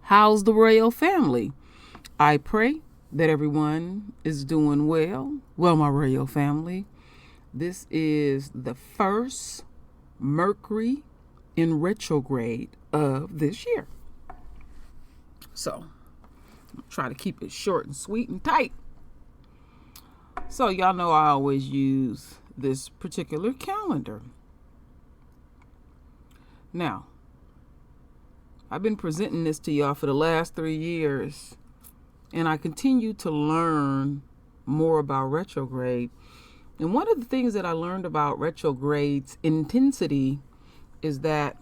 How's the royal family? I pray that everyone is doing well. Well, my royal family, this is the first Mercury in retrograde of this year. So, I'll try to keep it short and sweet and tight. So, y'all know I always use this particular calendar. Now, I've been presenting this to y'all for the last 3 years, and I continue to learn more about retrograde. And one of the things that I learned about retrograde's intensity is that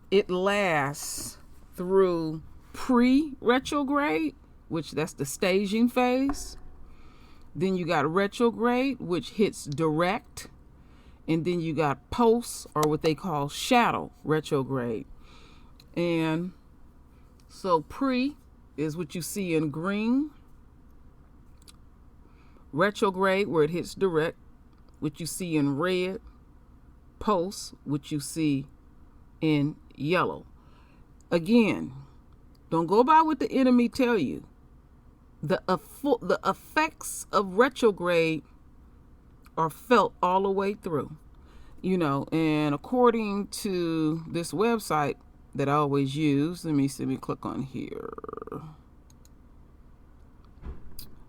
it lasts through pre-retrograde, which that's the staging phase. Then you got retrograde, which hits direct. And then you got post, or what they call shadow retrograde. And so pre is what you see in green. Retrograde, where it hits direct, which you see in red. Post, which you see in yellow. Again, don't go by what the enemy tell you. The effects of retrograde are felt all the way through, and according to this website that I always use, let me click on here.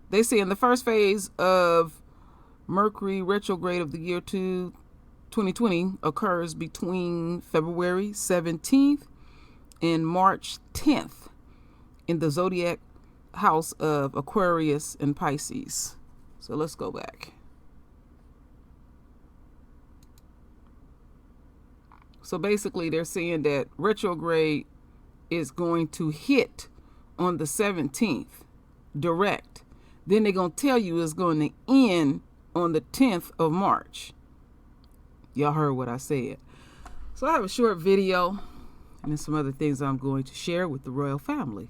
They say in the first phase of Mercury retrograde of the year 2020 occurs between February 17th and March 10th in the zodiac house of Aquarius and Pisces. So let's go back. So basically they're saying that retrograde is going to hit on the 17th direct. Then they're going to tell you it's going to end on the 10th of March. Y'all heard what I said. So I have a short video and then some other things I'm going to share with the royal family.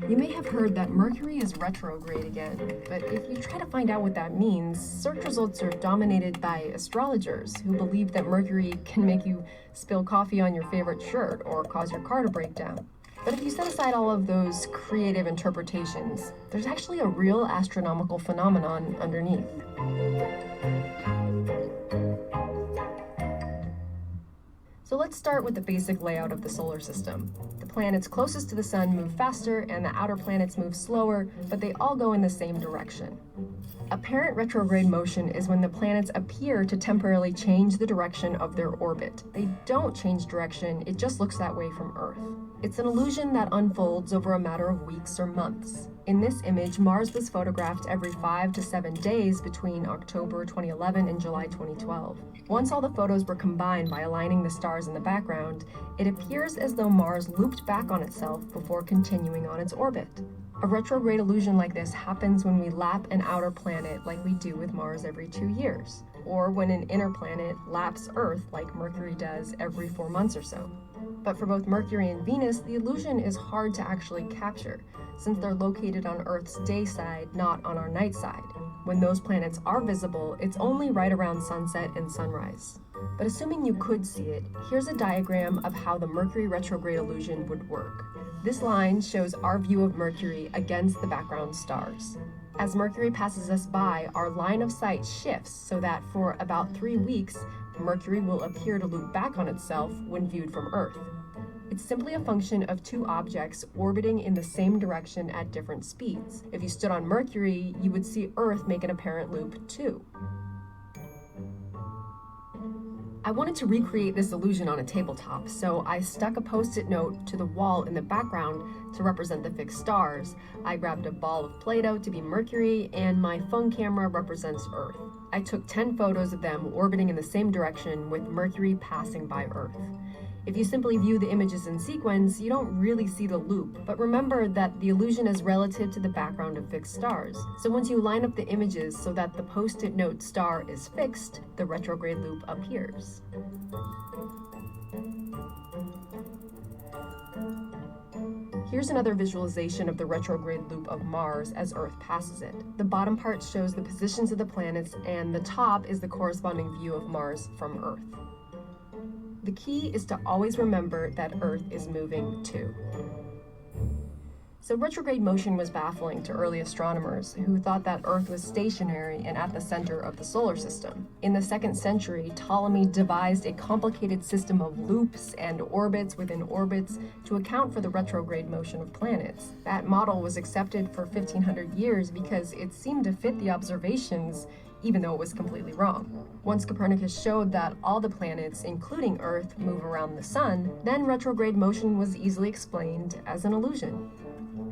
You may have heard that Mercury is retrograde again, but if you try to find out what that means, search results are dominated by astrologers who believe that Mercury can make you spill coffee on your favorite shirt or cause your car to break down. But if you set aside all of those creative interpretations, there's actually a real astronomical phenomenon underneath. So let's start with the basic layout of the solar system. The planets closest to the sun move faster and the outer planets move slower, but they all go in the same direction. Apparent retrograde motion is when the planets appear to temporarily change the direction of their orbit. They don't change direction, it just looks that way from Earth. It's an illusion that unfolds over a matter of weeks or months. In this image, Mars was photographed every 5 to 7 days between October 2011 and July 2012. Once all the photos were combined by aligning the stars in the background, it appears as though Mars looped back on itself before continuing on its orbit. A retrograde illusion like this happens when we lap an outer planet like we do with Mars every 2 years, or when an inner planet laps Earth like Mercury does every 4 months or so. But for both Mercury and Venus, the illusion is hard to actually capture, since they're located on Earth's day side, not on our night side. When those planets are visible, it's only right around sunset and sunrise. But assuming you could see it, here's a diagram of how the Mercury retrograde illusion would work. This line shows our view of Mercury against the background stars. As Mercury passes us by, our line of sight shifts so that for about 3 weeks, Mercury will appear to loop back on itself when viewed from Earth. It's simply a function of two objects orbiting in the same direction at different speeds. If you stood on Mercury, you would see Earth make an apparent loop too. I wanted to recreate this illusion on a tabletop, so I stuck a post-it note to the wall in the background to represent the fixed stars. I grabbed a ball of Play-Doh to be Mercury, and my phone camera represents Earth. I took 10 photos of them orbiting in the same direction with Mercury passing by Earth. If you simply view the images in sequence, you don't really see the loop, but remember that the illusion is relative to the background of fixed stars. So once you line up the images so that the post-it note star is fixed, the retrograde loop appears. Here's another visualization of the retrograde loop of Mars as Earth passes it. The bottom part shows the positions of the planets, and the top is the corresponding view of Mars from Earth. The key is to always remember that Earth is moving too. So retrograde motion was baffling to early astronomers who thought that Earth was stationary and at the center of the solar system. In the 2nd century, Ptolemy devised a complicated system of loops and orbits within orbits to account for the retrograde motion of planets. That model was accepted for 1500 years because it seemed to fit the observations, even though it was completely wrong. Once Copernicus showed that all the planets, including Earth, move around the sun, then retrograde motion was easily explained as an illusion.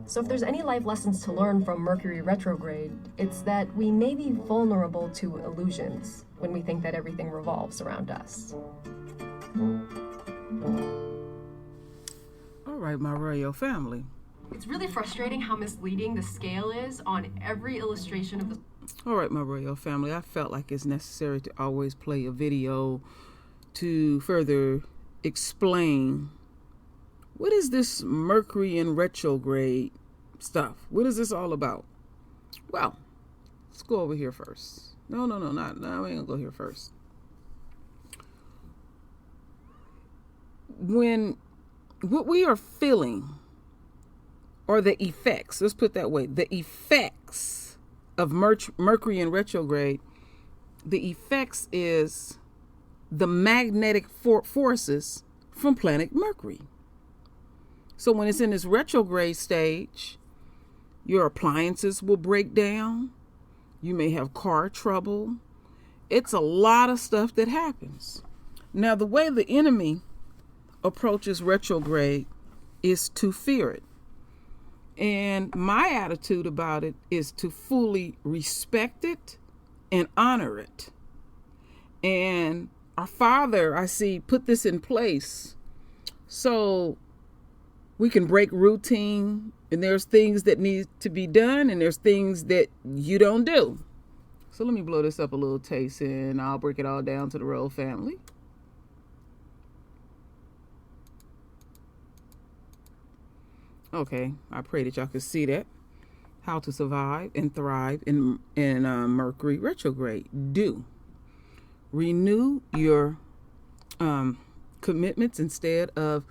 So if there's any life lessons to learn from Mercury retrograde, it's that we may be vulnerable to illusions when we think that everything revolves around us. All right, my royal family. It's really frustrating how misleading the scale is on every illustration of the... All right, my royal family, I felt like it's necessary to always play a video to further explain what is this Mercury in retrograde stuff? What is this all about? Well, let's go over here first. No, we ain't gonna go here first. When what we are feeling are the effects, let's put it that way, the effects of Mercury in retrograde, the effects is the magnetic forces from planet Mercury. So when it's in this retrograde stage, your appliances will break down. You may have car trouble. It's a lot of stuff that happens. Now, the way the enemy approaches retrograde is to fear it. And my attitude about it is to fully respect it and honor it. And our Father, I see, put this in place so we can break routine, and there's things that need to be done, and there's things that you don't do. So let me blow this up a little taste, and I'll break it all down to the royal family. Okay, I pray that y'all could see that. How to survive and thrive in Mercury retrograde. Do. Renew your commitments instead of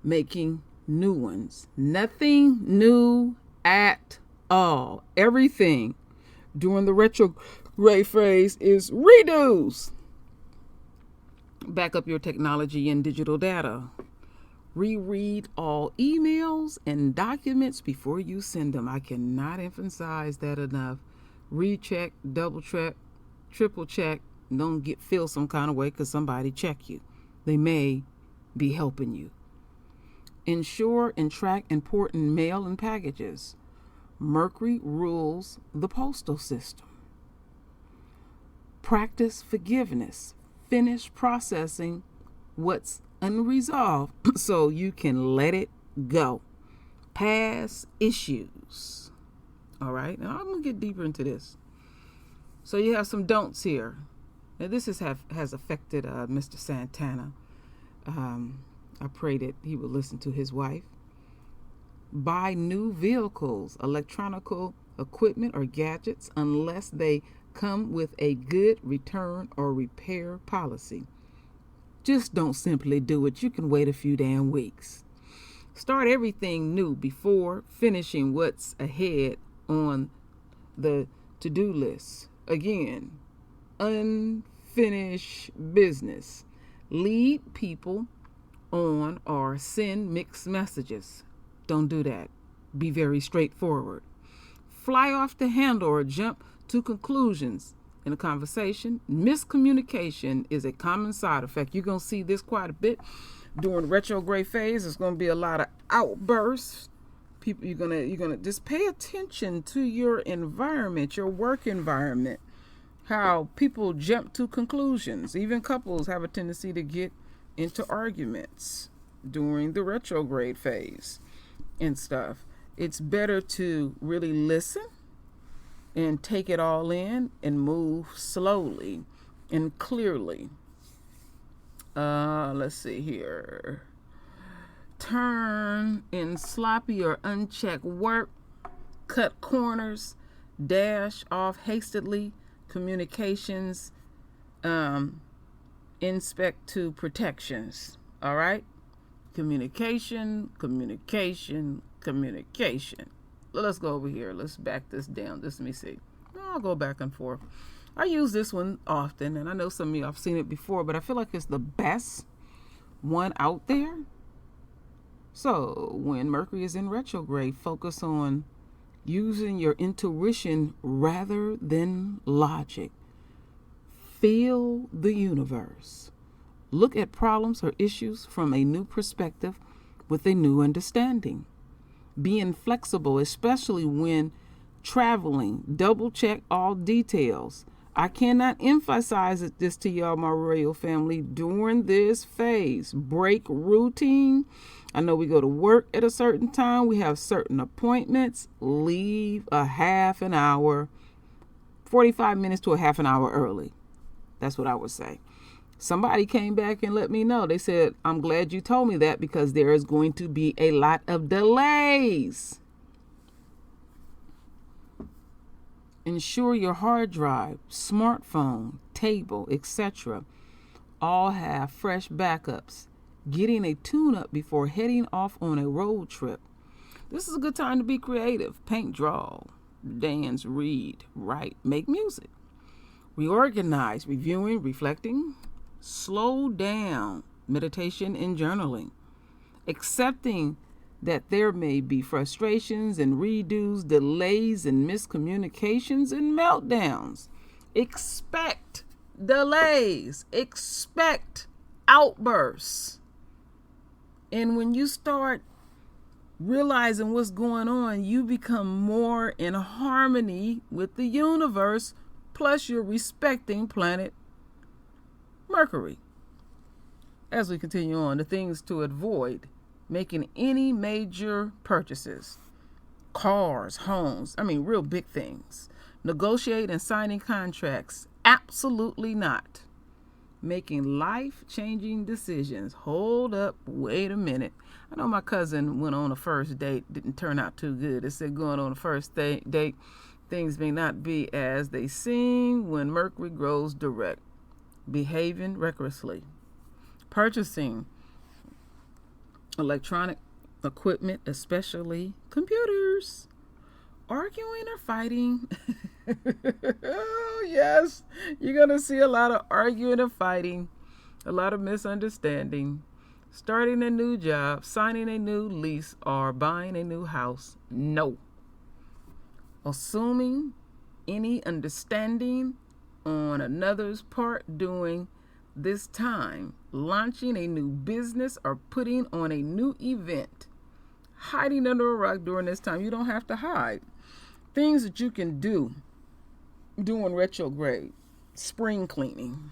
making new ones. Nothing new at all. Everything during the retrograde phase is redos. Back up your technology and digital data. Reread all emails and documents before you send them. I cannot emphasize that enough. Recheck, double check, triple check. Don't feel some kind of way because somebody checked you. They may be helping you. Ensure and track important mail and packages. Mercury rules the postal system. Practice forgiveness. Finish processing what's unresolved so you can let it go. Past issues. All right, now I'm going to get deeper into this. So you have some don'ts here. Now this has affected Mr. Santana. I pray that he will listen to his wife. Buy new vehicles, electronic equipment, or gadgets unless they come with a good return or repair policy. Just don't simply do it. You can wait a few damn weeks. Start everything new before finishing what's ahead on the to-do list. Again, unfinished business. Lead people on or send mixed messages. Don't do that. Be very straightforward. Fly off the handle or jump to conclusions in a conversation. Miscommunication is a common side effect. You're going to see this quite a bit during the retrograde phase. There's going to be a lot of outbursts. People, you're gonna just pay attention to your environment, your work environment. How people jump to conclusions. Even couples have a tendency to get into arguments during the retrograde phase and stuff. It's better to really listen and take it all in and move slowly and clearly. Let's see here. turn in sloppy or unchecked work, cut corners, dash off hastily, communications, inspect to protections. All right? Communication. Let's go over here. Let's back this down. Let me see. I'll go back and forth. I use this one often, and I know some of you have seen it before, but I feel like it's the best one out there. So when Mercury is in retrograde, focus on using your intuition rather than logic. Feel the universe. Look at problems or issues from a new perspective with a new understanding. Being flexible, especially when traveling. Double check all details. I cannot emphasize this to y'all, my royal family, during this phase. Break routine. I know we go to work at a certain time. We have certain appointments. Leave a half an hour, 45 minutes to a half an hour early. That's what I would say. Somebody came back and let me know. They said, I'm glad you told me that because there is going to be a lot of delays. Ensure your hard drive, smartphone, table, etc. all have fresh backups. Getting a tune-up before heading off on a road trip. This is a good time to be creative. Paint, draw, dance, read, write, make music. Reorganize, reviewing, reflecting. Slow down, meditation and journaling. Accepting that there may be frustrations and redos, delays and miscommunications and meltdowns. Expect delays. Expect outbursts. And when you start realizing what's going on, you become more in harmony with the universe, plus you're respecting planet Mercury. As we continue on, the things to avoid: making any major purchases, cars, homes, real big things. Negotiate and signing contracts, absolutely not. Making life-changing decisions. Hold up, wait a minute. I know my cousin went on a first date, didn't turn out too good. It said going on a first date, things may not be as they seem when Mercury grows direct. Behaving recklessly. Purchasing electronic equipment, especially computers. Arguing or fighting. Oh, yes. You're going to see a lot of arguing and fighting, a lot of misunderstanding. Starting a new job, signing a new lease, or buying a new house. No. Assuming any understanding on another's part during this time. Launching a new business or putting on a new event. Hiding under a rock during this time. You don't have to hide. Things that you can do during retrograde. Spring cleaning.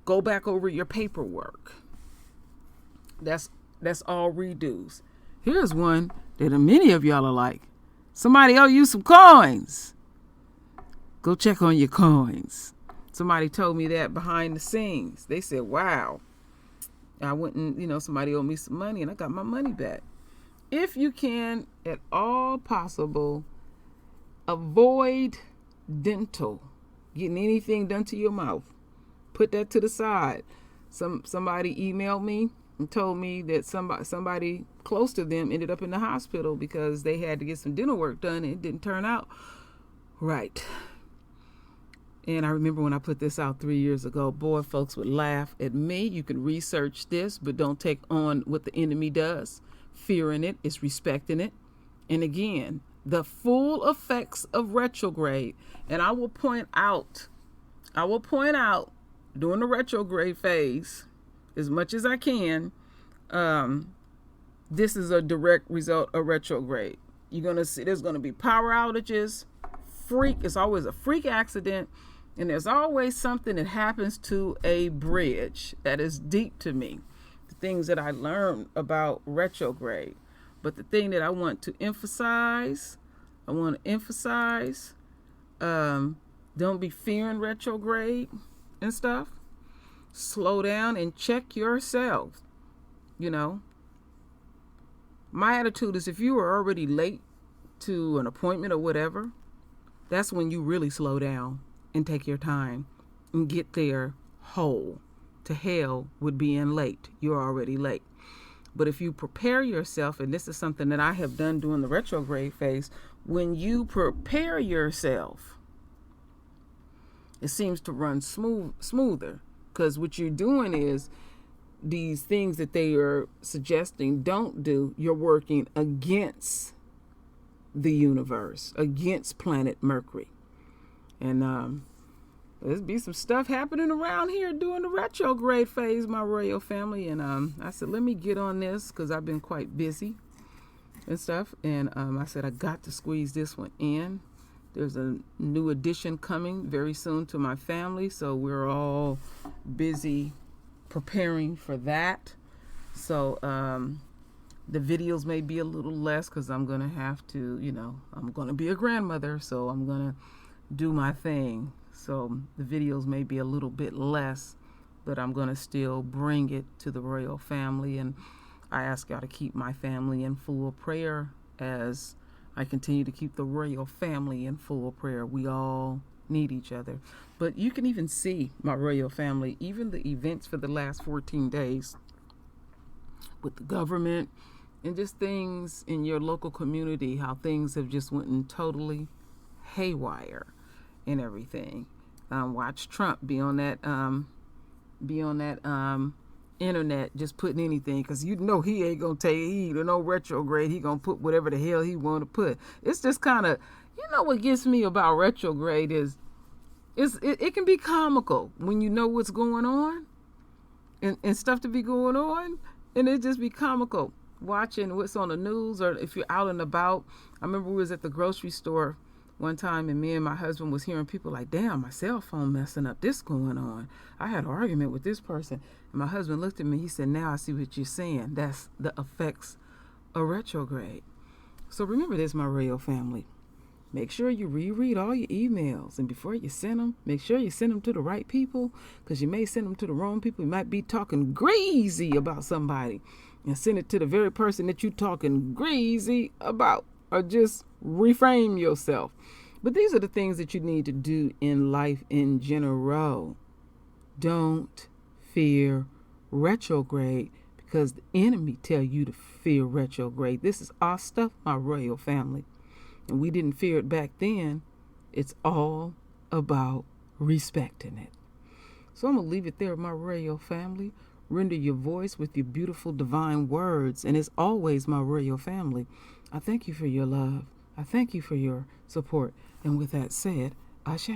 Go back over your paperwork. That's all redos. Here's one that many of y'all are like. Somebody owe you some coins. Go check on your coins. Somebody told me that behind the scenes. They said, wow, I went and, somebody owed me some money and I got my money back. If you can, at all possible, avoid dental, getting anything done to your mouth. Put that to the side. Somebody emailed me and told me that somebody close to them ended up in the hospital because they had to get some dental work done and it didn't turn out right. And I remember when I put this out 3 years ago, boy, folks would laugh at me. You can research this, but don't take on what the enemy does. Fearing it is respecting it. And again, the full effects of retrograde. And I will point out during the retrograde phase, as much as I can, this is a direct result of retrograde. You're going to see there's going to be power outages. It's always a freak accident. And there's always something that happens to a bridge that is deep to me. The things that I learned about retrograde. But the thing that I want to emphasize, don't be fearing retrograde and stuff. Slow down and check yourself. My attitude is if you are already late to an appointment or whatever, that's when you really slow down and take your time and get there whole. To hell with being late. You're already late. But if you prepare yourself, and this is something that I have done during the retrograde phase, when you prepare yourself, it seems to run smoother. Because what you're doing is these things that they are suggesting don't do, you're working against the universe, against planet Mercury. And there's be some stuff happening around here during the retrograde phase, my royal family. And I said, let me get on this because I've been quite busy and stuff. And I said, I got to squeeze this one in. There's a new addition coming very soon to my family, so we're all busy preparing for that. So the videos may be a little less because I'm going to have to, I'm going to be a grandmother, so I'm going to do my thing. So the videos may be a little bit less, but I'm going to still bring it to the royal family. And I ask y'all to keep my family in full prayer as I continue to keep the royal family in full prayer. We all need each other. But you can even see, my royal family, even the events for the last 14 days with the government and just things in your local community, how things have just went totally haywire and everything. Watch Trump be on that internet just putting anything, because he ain't gonna take heed to no retrograde. He gonna put whatever the hell he want to put. It's just kind of, what gets me about retrograde is it can be comical when you know what's going on and stuff to be going on, and it just be comical watching what's on the news, or if you're out and about. I remember we was at the grocery store one time, and me and my husband was hearing people like, damn, my cell phone messing up, this going on. I had an argument with this person. And my husband looked at me, he said, now I see what you're saying. That's the effects of retrograde. So remember this, my royal family. Make sure you reread all your emails. And before you send them, make sure you send them to the right people, because you may send them to the wrong people. You might be talking crazy about somebody and send it to the very person that you're talking crazy about. Or just reframe yourself. But these are the things that you need to do in life in general. Don't fear retrograde, because the enemy tell you to fear retrograde. This is our stuff, my royal family. And we didn't fear it back then. It's all about respecting it. So I'm going to leave it there, my royal family. Render your voice with your beautiful divine words. And as always, my royal family, I thank you for your love. I thank you for your support. And with that said, Ashe.